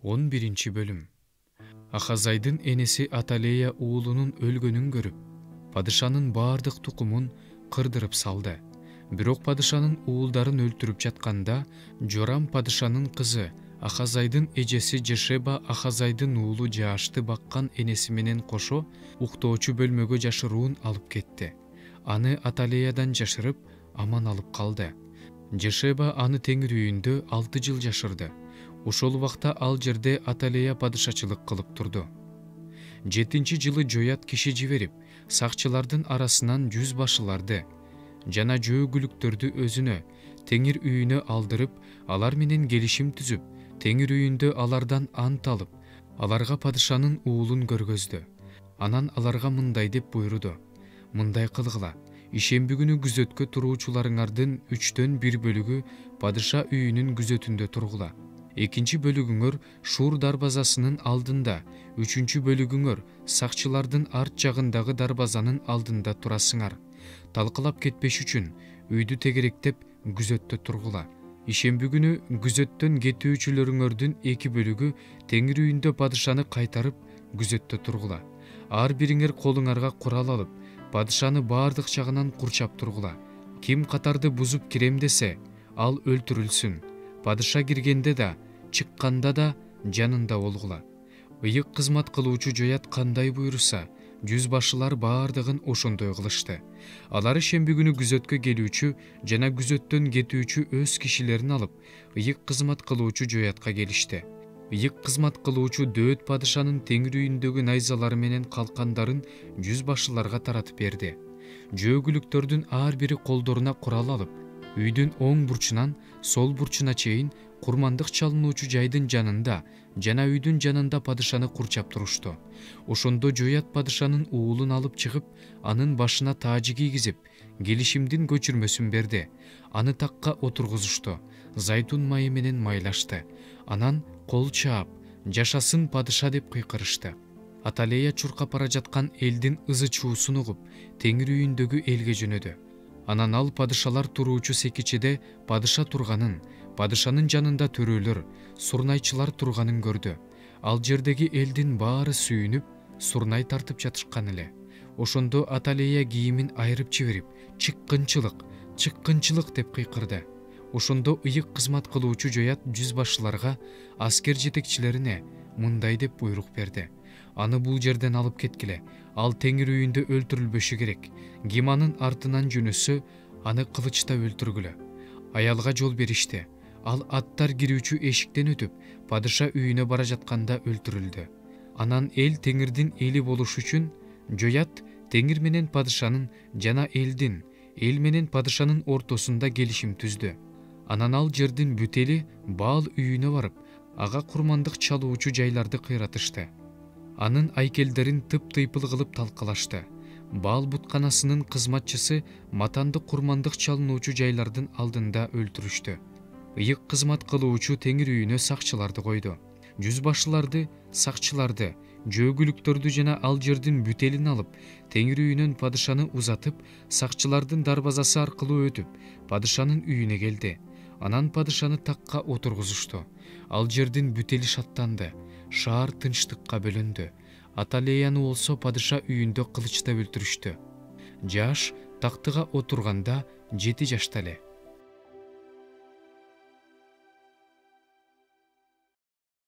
11-бөлүм. Ахазайдын энеси Аталея уулунун өлгөнүн көрүп, падышанын баардык тукумун кырдырып салды. Бирок падышанын уулдарын өлтүрүп жатканда, Жорам падышанын кызы Ахазайдын эжеси Жешеба Ахазайдын уулу Жаашты баккан энеси менен кошо уктоочу бөлмөгө жашыруун алып кетти. Аны Аталеядан жашырып, аман алып калды. Жешеба аны теңир үйүндө 6 жыл жашырды. Ошол убакта ал жерде Аталея падышачылык кылып турду. 7-чи жылы жоят киши жиберип, сакчылардын арасынан 100 башыларды жана жөөгүлүктөрдү өзүнө теңир үйүнө алдырып, алар менен келишим түзүп, теңир үйүндө алардан ант алып, аларга падышанын уулун көргөздү. Анан аларга мындай деп буйруду: мындай кылгыла, ишемби күнү күзөткө туруучуларыңардын 1/3 бөлүгү падыша үйүнүн күзөтүндө тургула. 2 бөлүгүңөр Шур дарбазасынын алдында, 3 бөлүгүңөр сакчылардын арт жагындагы дарбазанын алдында турасыңар. Талкалап кетпеш үчүн үйдү тегеректеп күзөттө тургула. Ишемби күнү күзөттөн кетүүчүлөрүңөрдүн 2 бөлүгү теңир үйүндө падышаны кайтарып күзөттө тургула. Ар бириңер колуңарга курал алып, падышаны баардык жагынан курчап тургула. Ким катарды бузуп кирем десе, ал өлтүрүлсүн. Падыша киргенде да, чыкканда да жанында болгула. Ыйык кызмат кылуучу жоят кандай буйруса, 100 башылар баардыгын ошондой кылышты. Алар ишемби күнү күзөткө келүүчү жана күзөттөн кетүүчү өз кишилерин алып, ыйык кызмат кылуучу жоятка келишти. Ыйык кызмат кылуучу Дөөт падышанын теңир үйүндөгү найзалары менен калкандарын 100 башыларга таратып берди. Жөөгүлүктөрдүн ар бири колдоруна курал алып, үйдүн оң бурчунан сол бурчуна чейин курмандык чалынуучу жайдын жанында жана үйдүн жанында падышаны курчап турушту. Ошондо жоят падышанын уулун алып чыгып, анын башына таажы кийгизип, келишимдин көчүрмөсүн берди. Аны такка отургузушту, зайтун майы менен майлашты. Анан кол чаап, жашасын падыша деп кыйкырышты. Аталея чуркап бара жаткан элдин ызы чуусун угуп, теңир үйүндөгү элге жөнөдү. Анан ал падышалар туруучу секичеде падыша турганын, падышанын жанында төрөлөр, сурнайчылар турганын көрдү. Ал жердеги элдин баары сүйүнүп, сурнай тартып жатышкан эле. Ошондо Аталея кийимин айырып жиберип, чыккынчылык, чыккынчылык деп кыйкырды. Ошондо ыйык кызмат кылуучу жоят 100 башыларга, аскер жетекчилерине мындай деп буйрук берди: аны бул жерден алып кеткиле, ал теңир үйүндө өлтүрүлбөшү керек. Ким анын артынан жөнөсө, аны кылычта өлтүргүлө. Аялга жол беришти. Ал аттар кирүүчү эшиктен өтүп, падыша үйүнө бара жатканда өлтүрүлдү. Анан эл теңирдин эли болуш үчүн жоят теңир менен падышанын жана элдин, эл менен падышанын ортосунда келишим түздү. Анан ал жердин бүтели Баал үйүнө барып, ага курмандык чалуучу жайларды кыйратышты. Анын айкелдерин тыптыйпыл кылып талкалашты. Баал бутканасынын кызматчысы матанды курмандык чалынуучу жайлардын алдында өлтүрүштү. Ыйык кызмат кылуучу теңир үйүнө сакчыларды койду. 100 башыларды, сакчыларды, жөөгүлүктөрдү жана ал жердин бүтелин алып, теңир үйүнөн падышаны узатып, сакчылардын дарбазасы аркылуу өтүп, падышанын үйүнө келди. Анан падышаны такка отургузушту. Ал жердин бүтели шаттанды. Шаар тынчтыкка бөлөндү. Аталеяны болсо падыша үйүндө кылычта өлтүрүштү. Жааш тактыга отурганда 7 жашта эле.